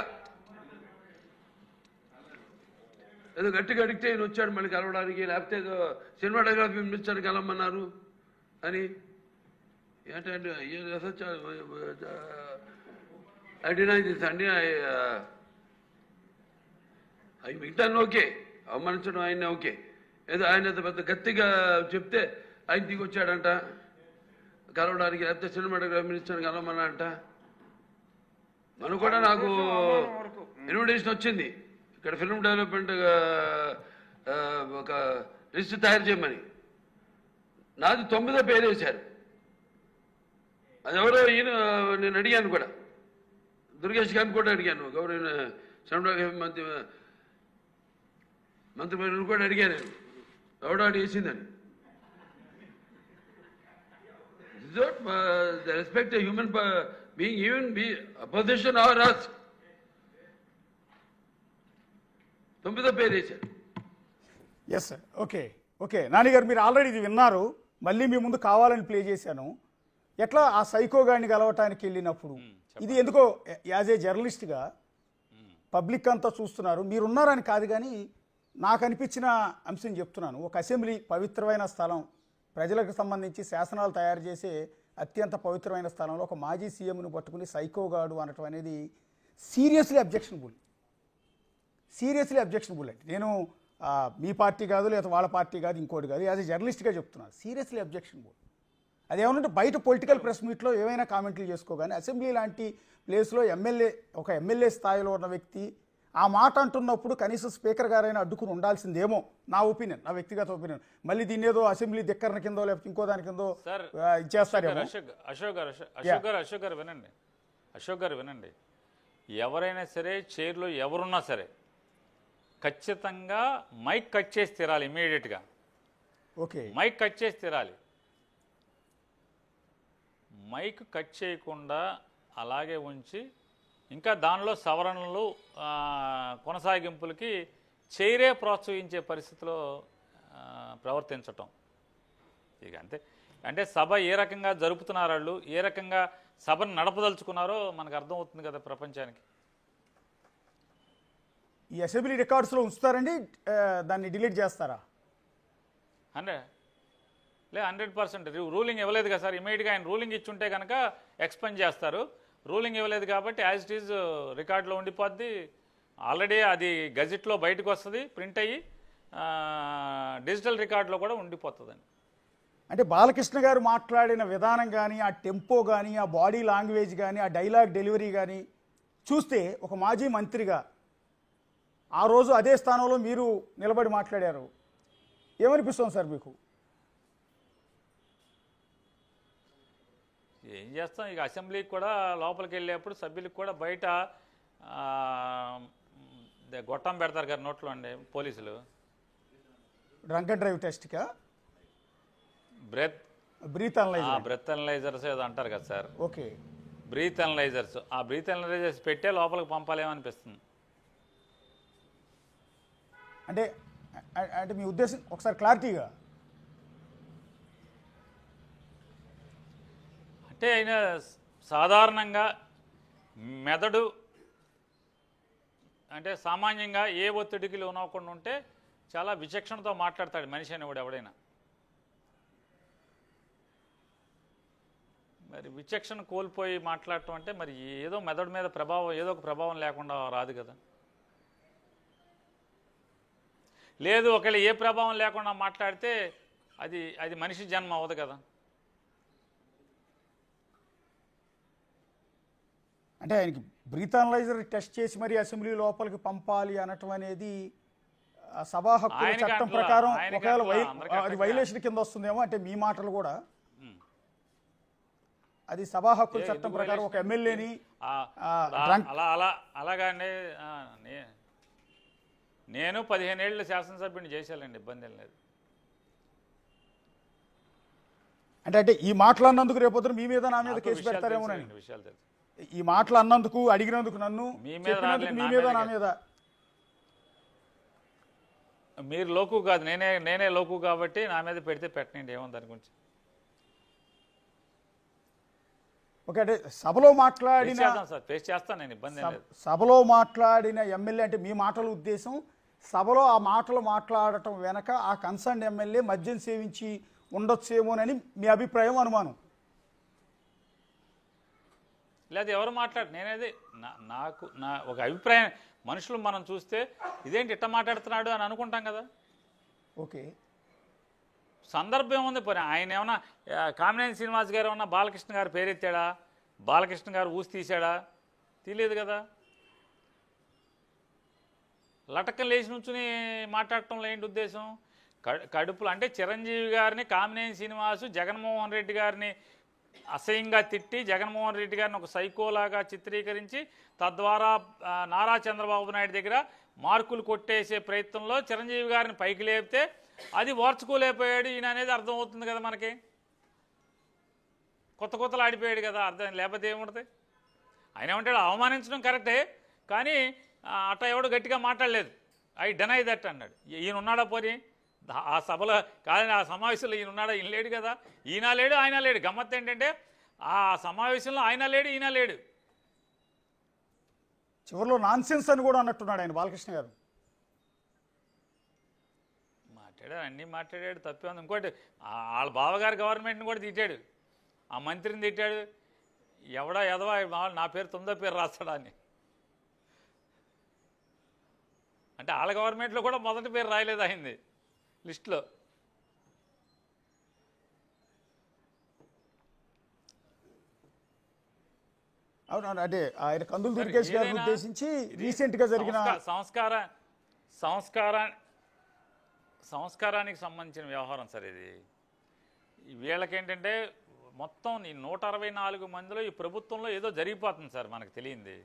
Speaker 4: ఏదో గట్టిగా అడిగితే ఈయన వచ్చాడు మళ్ళీ కలవడానికి, లేకపోతే ఏదో సినిమాటోగ్రఫీ మినిస్టర్ కలవమన్నారు అని. ఏంటంటే ఐ డినై దిస్ అండి. అవి మిగతాన్ని ఓకే, అవమానించడం ఆయన ఓకే, ఏదో ఆయన పెద్ద గట్టిగా చెప్తే ఆయన దిగొచ్చాడంట. కలవడానికి, లేకపోతే సినిమాటోగ్రఫీ మినిస్టర్ని కలవమన్నా అంట. మనం కూడా నాకు ఇన్విటేషన్ వచ్చింది ఇక్కడ ఫిల్మ్ డెవలప్మెంట్ ఒక లిస్ట్ తయారు చేయమని. నాది 9వ పేరు వేశారు. అది ఎవరో ఈయన నేను అడిగాను కూడా, దుర్గేష్ గారిని కూడా అడిగాను, గౌరవ సినిమాటోగ్రఫీ మంత్రి కూడా అడిగాను నేను, ఎవడో అడి వేసిందని. The respect a human being, even be opposition or us. 9వ పేరు వేశారు.
Speaker 1: Yes sir. ఓకే ఓకే నాన్నగారు, మీరు ఆల్రెడీ ఇది విన్నారు, మళ్ళీ మీ ముందు కావాలని ప్లే చేశాను. ఎట్లా ఆ సైకో గాడిని కలవటానికి వెళ్ళినప్పుడు ఇది ఎందుకో యాజ్ ఏ జర్నలిస్ట్గా పబ్లిక్ అంతా చూస్తున్నారు, మీరున్నారని కాదు, కానీ నాకు అనిపించిన అంశం చెప్తున్నాను. ఒక అసెంబ్లీ పవిత్రమైన స్థలం, ప్రజలకు సంబంధించి శాసనాలు తయారు చేసే అత్యంత పవిత్రమైన స్థలంలో ఒక మాజీ సీఎంను పట్టుకుని సైకోగాడు అనటం అనేది సీరియస్లీ అబ్జెక్షనబుల్. అంటే నేను మీ పార్టీ కాదు, లేదా వాళ్ళ పార్టీ కాదు, ఇంకోటి కాదు, యాజ్ ఏ జర్నలిస్ట్గా చెప్తున్నాను, సీరియస్లీ అబ్జెక్షనబుల్. అదేమన్నా బయట పొలిటికల్ ప్రెస్ మీట్లో ఏమైనా కామెంట్లు చేసుకోగానే అసెంబ్లీ లాంటి ప్లేస్లో ఒక ఎమ్మెల్యే స్థాయిలో ఉన్న వ్యక్తి ఆ మాట అంటున్నప్పుడు కనీసం స్పీకర్ గారైనా అడ్డుకుని ఉండాల్సిందేమో, నా ఒపీనియన్, నా వ్యక్తిగత ఒపీనియన్. మళ్ళీ దీన్ని ఏదో అసెంబ్లీ దిక్కరణ కిందో లేకపోతే ఇంకో దాని కిందో ఇచ్చేస్తారేమో.
Speaker 2: అశోక్ గారు వినండి, ఎవరైనా సరే చైర్లో ఎవరున్నా సరే ఖచ్చితంగా మైక్ కట్ చేసి తీరాలి ఇమీడియట్గా.
Speaker 1: ఓకే,
Speaker 2: మైక్ కట్ చేసి తీరాలి. మైక్ కట్ చేయకుండా అలాగే ఉంచి ఇంకా దానిలో సవరణలు కొనసాగింపులకి చైరే ప్రోత్సహించే పరిస్థితిలో ప్రవర్తించటం ఇక అంతే. అంటే సభ ఏ రకంగా జరుపుతున్నారు, వాళ్ళు ఏ రకంగా సభను నడపదలుచుకున్నారో మనకు అర్థమవుతుంది కదా ప్రపంచానికి.
Speaker 1: ఈ అసెంబ్లీ రికార్డ్స్లో ఉంచుతారండి, దాన్ని డిలీట్ చేస్తారా?
Speaker 2: 100% రూలింగ్ ఇవ్వలేదు కదా సార్. ఇమీడియట్గా ఆయన రూలింగ్ ఇచ్చుంటే కనుక ఎక్స్పెండ్ చేస్తారు. రూలింగ్ ఇవ్వలేదు కాబట్టి యాజ్ ఇట్ ఈజ్ రికార్డులో ఉండిపోద్ది. ఆల్రెడీ అది గజెట్లో బయటకు వస్తుంది, ప్రింట్ అయ్యి డిజిటల్ రికార్డులో కూడా ఉండిపోతుందండి.
Speaker 1: అంటే బాలకృష్ణ గారు మాట్లాడిన విధానం కానీ, ఆ టెంపో కానీ, ఆ బాడీ లాంగ్వేజ్ కానీ, ఆ డైలాగ్ డెలివరీ కానీ చూస్తే ఒక మాజీ మంత్రిగా ఆ రోజు అదే స్థానంలో మీరు నిలబడి మాట్లాడారు, ఏమనిపిస్తుంది సార్ మీకు?
Speaker 2: ఏం చేస్తాం, ఇక అసెంబ్లీకి కూడా లోపలికి వెళ్ళేప్పుడు సభ్యులకు కూడా బయట గొట్టం పెడతారు కదా నోట్లో అండి పోలీసులు.
Speaker 1: డ్రంక్ అండ్ డ్రైవ్ టెస్ట్కా బ్రీత్
Speaker 2: అనలైజర్స్ ఏదో అంటారు కదా సార్.
Speaker 1: ఓకే,
Speaker 2: బ్రీత్ అనలైజర్స్, ఆ బ్రీత్ అనలైజర్స్ పెట్టే లోపలికి పంపాలేమనిపిస్తుంది.
Speaker 1: అంటే అంటే మీ ఉద్దేశం ఒకసారి క్లారిటీగా.
Speaker 2: అంటే ఆయన సాధారణంగా మెదడు అంటే సామాన్యంగా ఏ ఒత్తిడికి లోనవ్వకుండా ఉంటే చాలా విచక్షణతో మాట్లాడతాడు మనిషి అనేవాడు ఎవడైనా. మరి విచక్షణ కోల్పోయి మాట్లాడటం అంటే మరి ఏదో మెదడు మీద ప్రభావం, ఏదో ఒక ప్రభావం లేకుండా రాదు కదా. లేదు ఒకవేళ ఏ ప్రభావం లేకుండా మాట్లాడితే అది మనిషి జన్మ అవ్వదు కదా.
Speaker 1: అంటే ఆయనకి బ్రీత్ అనలైజర్ టెస్ట్ చేసి మరి అసెంబ్లీ లోపలికి పంపాలి అనటం అనేది సభా హక్కుల చట్టం ప్రకారం ఒకవేళ అది వైలేషన్ కింద వస్తుందేమో. అంటే మీ మాటలు కూడా అది సభా హక్కుల చట్టం ప్రకారం ఒక ఎమ్మెల్యేని
Speaker 2: అలాగండి. నేను 15 ఏళ్ళు శాసనసభ్యుని చేశానండి, ఇబ్బంది ఏం లేదు.
Speaker 1: అంటే ఈ మాటలు అన్నందుకు రేపొద్దున మీ మీద నా మీద కేసు పెడతారేమో.
Speaker 2: విషయాలు తెలుసు,
Speaker 1: ఈ మాటలు అన్నందుకు, అడిగినందుకు, నన్ను మీ మీద నా మీద.
Speaker 2: మీరు లోకు కాదు, నేనే లోకు కాబట్టి నా మీద పెడితే పెట్టనండి, ఏమో దాని గురించి.
Speaker 1: ఓకే, అంటే సభలో మాట్లాడిన
Speaker 2: ఫేస్ చేస్తాను నేను, ఇబ్బంది లేదు.
Speaker 1: సభలో మాట్లాడిన ఎమ్మెల్యే అంటే మీ మాటల ఉద్దేశం సభలో ఆ మాటలు మాట్లాడటం వెనక ఆ కన్సర్న్ ఎమ్మెల్యే మద్యం సేవించి ఉండొచ్చేమోనని మీ అభిప్రాయం, అనుమానం?
Speaker 2: లేదా ఎవరు నేనేది నాకు ఒక అభిప్రాయం. మనుషులు మనం చూస్తే ఇదేంటి ఇట్ట మాట్లాడుతున్నాడు అని అనుకుంటాం కదా.
Speaker 1: ఓకే,
Speaker 2: సందర్భం ఏముంది పోనీ ఆయన ఏమన్నా కామినేని శ్రీనివాస్ గారు ఏమన్నా బాలకృష్ణ గారు పేరెత్తాడా, బాలకృష్ణ గారు ఊసి తీశాడా? తెలియదు కదా. లటక్కలు లేచి నుంచుని మాట్లాడటంలో ఏంటి ఉద్దేశం? కడుపులు అంటే చిరంజీవి గారిని కామినేని శ్రీనివాసు జగన్మోహన్ రెడ్డి గారిని అసహ్యంగా తిట్టి జగన్మోహన్ రెడ్డి గారిని ఒక సైకోలాగా చిత్రీకరించి తద్వారా నారా చంద్రబాబు నాయుడు దగ్గర మార్కులు కొట్టేసే ప్రయత్నంలో చిరంజీవి గారిని పైకి లేపితే అది ఓర్చుకోలేకపోయాడు ఈయన అనేది అర్థమవుతుంది కదా మనకి. కొత్తలు ఆడిపోయాడు కదా, అర్థం లేకపోతే ఏముంటుంది? ఆయన ఏమంటాడు, అవమానించడం కరెక్టే కానీ అట్లా ఎవడు గట్టిగా మాట్లాడలేదు, ఐ డెనై దట్ అన్నాడు. ఈయన ఉన్నాడా పోనీ ఆ సభలో? కాదని ఆ సమావేశంలో ఈయన ఉన్నాడా? ఈయన లేడు కదా. ఈయన లేడు, ఆయన లేడు. గమ్మత్తు ఏంటంటే ఆ సమావేశంలో ఆయన లేడు, ఈయన లేడు.
Speaker 1: చివరిలో నాన్సెన్స్ అని కూడా అన్నట్టున్నాడు ఆయన బాలకృష్ణ గారు.
Speaker 2: మాట్లాడాడు, అన్నీ మాట్లాడాడు, తప్పే ఉంది. ఇంకోటి వాళ్ళ బావగారు గవర్నమెంట్ని కూడా తిట్టాడు, ఆ మంత్రిని తిట్టాడు. ఎవడా ఎదవా నా పేరు 9వ పేరు రాస్తాడా అని. అంటే వాళ్ళ గవర్నమెంట్లో కూడా మొదటి పేరు రాయలేదు అయింది లిస్టులో.
Speaker 1: అవునవును, అంటే ఆయన కందులు దుర్గేష్ గారిని ఉద్దేశించి రీసెంట్ గా జరిగిన
Speaker 2: సంస్కారానికి సంబంధించిన వ్యవహారం సార్ ఇది. వీళ్ళకేంటంటే మొత్తం ఈ 164 మందిలో ఈ ప్రభుత్వంలో ఏదో జరిగిపోతుంది సార్, మనకు తెలియంది.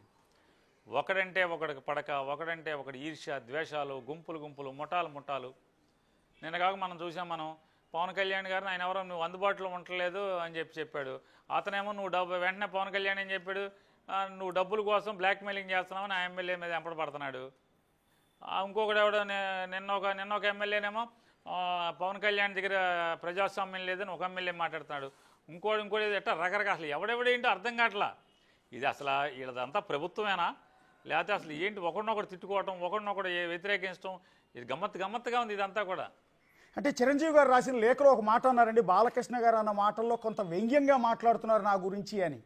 Speaker 2: ఒకడంటే ఒకడికి పడక, ఒకడంటే ఒకటి ఈర్ష్య, ద్వేషాలు, గుంపులు ముఠాలు. నిన్న కాక మనం చూసాం, మనం పవన్ కళ్యాణ్ గారిని ఆయన ఎవరో నువ్వు అందుబాటులో ఉండలేదు అని చెప్పాడు. అతనేమో నువ్వు వెంటనే పవన్ కళ్యాణ్ ఏం చెప్పాడు, నువ్వు డబ్బుల కోసం బ్లాక్మెయిలింగ్ చేస్తున్నావు ఆ ఎమ్మెల్యే మీద ఎంపడబడుతున్నాడు. ఇంకొకటి ఎవడో నిన్న ఒక ఎమ్మెల్యేనేమో పవన్ కళ్యాణ్ దగ్గర ప్రజాస్వామ్యం లేదని ఒక ఎమ్మెల్యే మాట్లాడుతున్నాడు. ఇంకోటి ఎట్లా రకరకాల ఎవడెవడేంటో అర్థం కావట్లా. ఇది అసలు వీళ్ళదంతా ప్రభుత్వమేనా, లేకపోతే అసలు ఏంటి ఒకరినొకరు తిట్టుకోవటం, ఒకరినొకరు వ్యతిరేకించడం, ఇది గమ్మత్తుగా ఉంది ఇదంతా కూడా.
Speaker 1: అంటే చిరంజీవి గారు రాసిన లేఖలో ఒక మాట అన్నారండి, బాలకృష్ణ గారు అన్న మాటల్లో కొంత వ్యంగ్యంగా మాట్లాడుతున్నారు నా గురించి అని.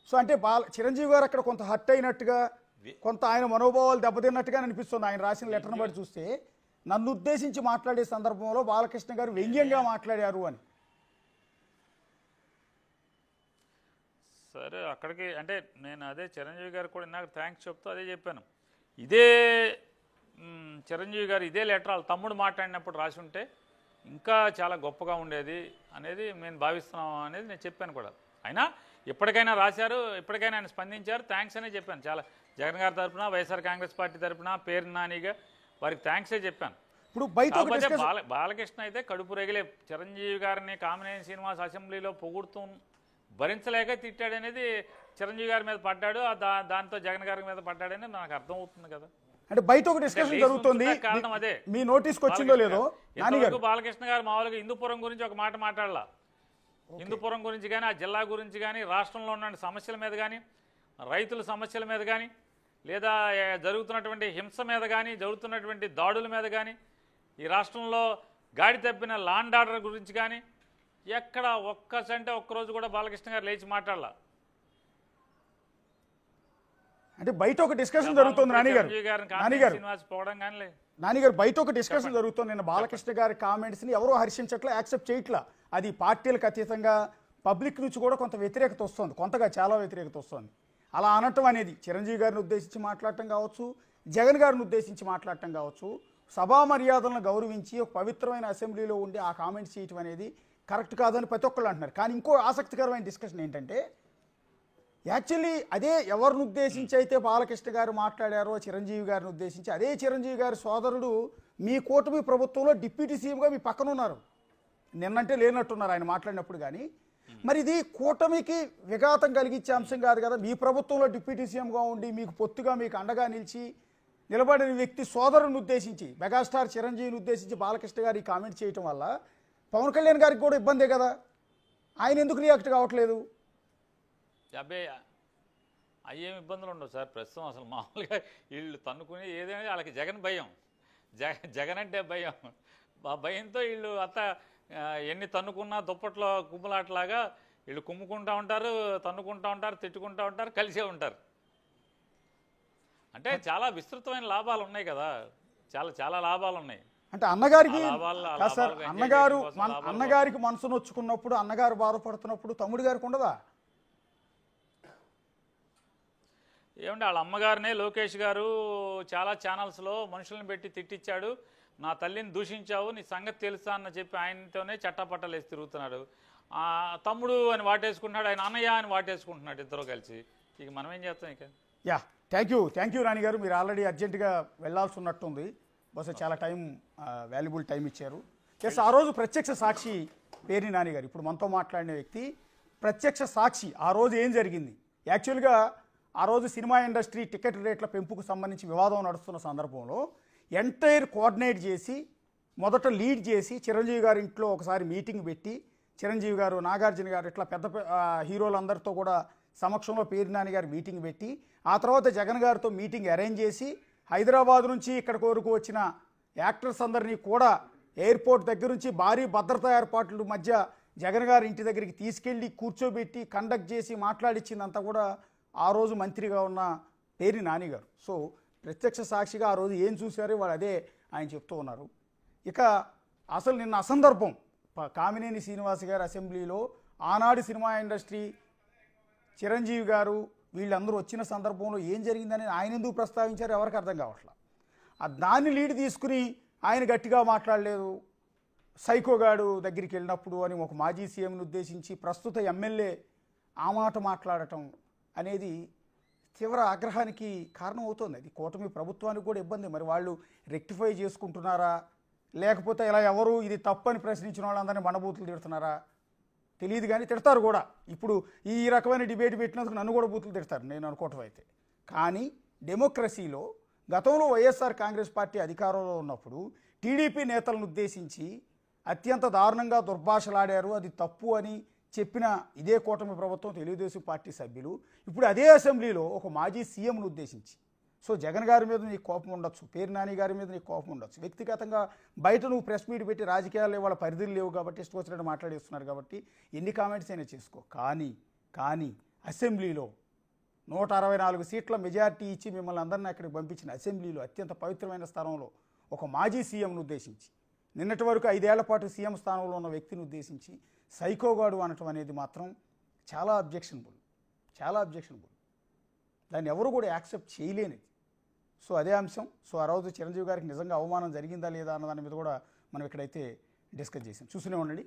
Speaker 1: సో అంటే చిరంజీవి గారు అక్కడ కొంత హర్ట్ అయినట్టుగా, కొంత ఆయన మనోభావాలు దెబ్బతిన్నట్టుగా అనిపిస్తుంది ఆయన రాసిన లెటర్ని బట్టి చూస్తే. నన్ను ఉద్దేశించి మాట్లాడే సందర్భంలో బాలకృష్ణ గారు వ్యంగ్యంగా మాట్లాడారు అని.
Speaker 2: సరే అక్కడికి అంటే నేను అదే చిరంజీవి గారు కూడా నాకు థ్యాంక్స్ చెప్తూ అదే చెప్పాను. ఇదే చిరంజీవి గారు ఇదే లెటర్ వాళ్ళ తమ్ముడు మాట్లాడినప్పుడు రాసి ఉంటే ఇంకా చాలా గొప్పగా ఉండేది అనేది నేను భావిస్తున్నాం అనేది నేను చెప్పాను కూడా. అయినా ఇప్పటికైనా రాశారు, ఇప్పటికైనా ఆయన స్పందించారు, థ్యాంక్స్ అనే చెప్పాను. చాలా జగన్ గారి తరఫున, వైఎస్ఆర్ కాంగ్రెస్ పార్టీ తరఫున పేరు నానిగా వారికి థ్యాంక్సే చెప్పాను.
Speaker 1: ఇప్పుడు బయట
Speaker 2: బాలకృష్ణ అయితే కడుపు రగిలే చిరంజీవి గారిని కామినేని శ్రీనివాస్ అసెంబ్లీలో పొగుడుతూ భరించలేక తిట్టాడనేది చిరంజీవి గారి మీద పడ్డాడు, దాంతో జగన్ గారి మీద పడ్డాడని నాకు అర్థం అవుతుంది కదా.
Speaker 1: అంటే బయట ఒక డిస్కషన్ జరుగుతుంది,
Speaker 2: కారణం అదే.
Speaker 1: మీ నోటీస్కి వచ్చిందో లేదో,
Speaker 2: బాలకృష్ణ గారు మామూలుగా హిందూపురం గురించి ఒక మాట మాట్లాడాల. హిందూపురం గురించి కానీ, ఆ జిల్లా గురించి కానీ, రాష్ట్రంలో ఉన్న సమస్యల మీద కానీ, రైతుల సమస్యల మీద కానీ, లేదా జరుగుతున్నటువంటి హింస మీద కానీ, జరుగుతున్నటువంటి దాడుల మీద కానీ, ఈ రాష్ట్రంలో గాడి తప్పిన లాండ్ ఆర్డర్ గురించి కానీ ఎక్కడ ఒక్కరోజు కూడా బాలకృష్ణ గారు లేచి మాట్లాడాల.
Speaker 1: అంటే బయట ఒక డిస్కషన్ జరుగుతుంది నానిగారు బయట ఒక డిస్కషన్ జరుగుతుంది. నేను బాలకృష్ణ గారి కామెంట్స్ని ఎవరో హర్షించట్లా, యాక్సెప్ట్ చేయట్లా. అది పార్టీలకు అతీతంగా పబ్లిక్ నుంచి కూడా కొంత వ్యతిరేకత వస్తుంది, కొంతగా చాలా వ్యతిరేకత వస్తుంది. అలా అనటం అనేది చిరంజీవి గారిని ఉద్దేశించి మాట్లాడటం కావచ్చు, జగన్ గారిని ఉద్దేశించి మాట్లాడటం కావచ్చు, సభా మర్యాదలను గౌరవించి ఒక పవిత్రమైన అసెంబ్లీలో ఉండి ఆ కామెంట్స్ చేయటం అనేది కరెక్ట్ కాదని ప్రతి ఒక్కళ్ళు అంటున్నారు. కానీ ఇంకో ఆసక్తికరమైన డిస్కషన్ ఏంటంటే, యాక్చువల్లీ అదే ఎవరిని ఉద్దేశించి అయితే బాలకృష్ణ గారు మాట్లాడారో చిరంజీవి గారిని ఉద్దేశించి, అదే చిరంజీవి గారి సోదరుడు మీ కూటమి ప్రభుత్వంలో డిప్యూటీ సీఎంగా మీ పక్కన ఉన్నారు. నిన్నంటే లేనట్టున్నారు ఆయన మాట్లాడినప్పుడు. కానీ మరి ఇది కూటమికి విఘాతం కలిగించే అంశం కాదు కదా. మీ ప్రభుత్వంలో డిప్యూటీ సీఎంగా ఉండి మీకు పొత్తుగా మీకు అండగా నిలబడిన వ్యక్తి సోదరుని ఉద్దేశించి, మెగాస్టార్ చిరంజీవిని ఉద్దేశించి బాలకృష్ణ గారు ఈ కామెంట్ చేయటం వల్ల పవన్ కళ్యాణ్ గారికి కూడా ఇబ్బందే కదా. ఆయన ఎందుకు రియాక్ట్ కావట్లేదు?
Speaker 2: అయ్యేం ఇబ్బందులు ఉండవు సార్ ప్రస్తుతం. అసలు మామూలుగా వీళ్ళు తన్నుకుని ఏదైనా వాళ్ళకి జగన్ భయం, జగన్ అంటే భయం. ఆ భయంతో వీళ్ళు అంతా ఎన్ని తన్నుకున్నా దుప్పట్లో కుమ్ములాట్లాగా వీళ్ళు కుమ్ముకుంటూ ఉంటారు, తన్నుకుంటూ ఉంటారు, తిట్టుకుంటూ ఉంటారు, కలిసే ఉంటారు. అంటే చాలా విస్తృతమైన లాభాలు ఉన్నాయి కదా, చాలా లాభాలు ఉన్నాయి.
Speaker 1: అంటే అన్నగారికి
Speaker 2: లాభాలు
Speaker 1: కాదు సార్,
Speaker 2: enjoy
Speaker 1: అన్నగారు
Speaker 2: చేయడం కోసం, లాభాల
Speaker 1: అన్నగారికి మనసు నొచ్చుకున్నప్పుడు, అన్నగారు బాధపడుతున్నప్పుడు తమ్ముడు గారికి ఉండదా?
Speaker 2: ఏమంటే వాళ్ళ అమ్మగారినే లోకేష్ గారు చాలా ఛానల్స్లో మనుషులను పెట్టి తిట్టించాడు, నా తల్లిని దూషించావు, నీ సంగతి తెలుసా అని చెప్పి ఆయనతోనే చట్టపట్టలు వేసి తిరుగుతున్నాడు. తమ్ముడు అని వాటేసుకుంటున్నాడు, ఆయన అన్నయ్య అని వాటేసుకుంటున్నాడు, ఇద్దరు కలిసి. ఇక మనం ఏం చేస్తాం ఇక?
Speaker 1: యా, థ్యాంక్ యూ రాణి గారు. మీరు ఆల్రెడీ అర్జెంటుగా వెళ్లాల్సి ఉన్నట్టుంది, బహుశా చాలా టైం వాల్యుబుల్ టైం ఇచ్చారు. ఎస్, ఆ రోజు ప్రత్యక్ష సాక్షి పేర్ని నాని గారు, ఇప్పుడు మనతో మాట్లాడిన వ్యక్తి ప్రత్యక్ష సాక్షి. ఆ రోజు ఏం జరిగింది? యాక్చువల్గా ఆ రోజు సినిమా ఇండస్ట్రీ టికెట్ రేట్ల పెంపుకు సంబంధించి వివాదం నడుస్తున్న సందర్భంలో ఎంటైర్ కోఆర్డినేట్ చేసి, మొదట లీడ్ చేసి చిరంజీవి గారి ఇంట్లో ఒకసారి మీటింగ్ పెట్టి, చిరంజీవి గారు, నాగార్జున గారు, ఇట్లా పెద్ద హీరోలందరితో కూడా సమక్షంలో పేర్ని నాని గారు మీటింగ్ పెట్టి, ఆ తర్వాత జగన్ గారితో మీటింగ్ అరేంజ్ చేసి, హైదరాబాద్ నుంచి ఇక్కడ వరకు వచ్చిన యాక్టర్స్ అందరినీ కూడా ఎయిర్పోర్ట్ దగ్గర నుంచి భారీ భద్రతా ఏర్పాట్ల మధ్య జగన్ గారి ఇంటి దగ్గరికి తీసుకెళ్ళి కూర్చోబెట్టి కండక్ట్ చేసి మాట్లాడించిందంతా కూడా ఆ రోజు మంత్రిగా ఉన్న పేర్ని నాని గారు. సో ప్రత్యక్ష సాక్షిగా ఆ రోజు ఏం చూశారో వాళ్ళు అదే ఆయన చెప్తూ ఉన్నారు. ఇక అసలు నిన్న అసందర్భం, కామినేని శ్రీనివాస్ గారు అసెంబ్లీలో ఆనాడు సినిమా ఇండస్ట్రీ చిరంజీవి గారు వీళ్ళందరూ వచ్చిన సందర్భంలో ఏం జరిగిందని ఆయన ఎందుకు ప్రస్తావించారో ఎవరికి అర్థం కావట్లా. దాన్ని లీడ్ తీసుకుని ఆయన గట్టిగా మాట్లాడలేదు, సైకోగాడు దగ్గరికి వెళ్ళినప్పుడు అని ఒక మాజీ సీఎంని ఉద్దేశించి ప్రస్తుత ఎమ్మెల్యే ఆ మాట మాట్లాడటం అనేది తీవ్ర ఆగ్రహానికి కారణమవుతోంది. అది కూటమి ప్రభుత్వానికి కూడా ఇబ్బంది. మరి వాళ్ళు రెక్టిఫై చేసుకుంటున్నారా, లేకపోతే ఇలా ఎవరు ఇది తప్పని ప్రశ్నించిన వాళ్ళందరినీ బండబూతులు తిడుతున్నారా తెలియదు, కానీ తిడతారు కూడా. ఇప్పుడు ఈ రకమైన డిబేట్ పెట్టినందుకు నన్ను కూడా బూతులు తిడతారు నేను అనుకోవటం అయితే. కానీ డెమోక్రసీలో గతంలో వైఎస్ఆర్ కాంగ్రెస్ పార్టీ అధికారంలో ఉన్నప్పుడు టీడీపీ నేతలను ఉద్దేశించి అత్యంత దారుణంగా దుర్భాషలాడారు, అది తప్పు అని చెప్పిన ఇదే కూటమి ప్రభుత్వం, తెలుగుదేశం పార్టీ సభ్యులు ఇప్పుడు అదే అసెంబ్లీలో ఒక మాజీ సీఎంను ఉద్దేశించి, సో జగన్ గారి మీద నీకు కోపం ఉండొచ్చు, పేర్ని నాని గారి మీద నీకు కోపం ఉండొచ్చు, వ్యక్తిగతంగా బయట నువ్వు ప్రెస్ మీట్ పెట్టి రాజకీయాల్లో వాళ్ళ పరిధులు లేవు కాబట్టి ఇష్టం వచ్చినట్టు మాట్లాడేస్తున్నారు కాబట్టి ఎన్ని కామెంట్స్ అయినా చేసుకో. కానీ అసెంబ్లీలో 164 సీట్ల మెజారిటీ ఇచ్చి మిమ్మల్ని అందరినీ అక్కడికి పంపించిన అసెంబ్లీలో అత్యంత పవిత్రమైన స్థానంలో ఒక మాజీ సీఎంను ఉద్దేశించి, నిన్నటి వరకు 5 ఏళ్ల పాటు సీఎం స్థానంలో ఉన్న వ్యక్తిని ఉద్దేశించి సైకోగాడు అనటం అనేది మాత్రం చాలా అబ్జెక్షనబుల్. దాన్ని ఎవరు కూడా యాక్సెప్ట్ చేయలేనిది. సో అదే అంశం. సో ఆ రోజు చిరంజీవి గారికి నిజంగా అవమానం జరిగిందా లేదా అన్న దాని మీద కూడా మనం ఇక్కడైతే డిస్కస్ చేసాం. చూస్తూనే ఉండండి.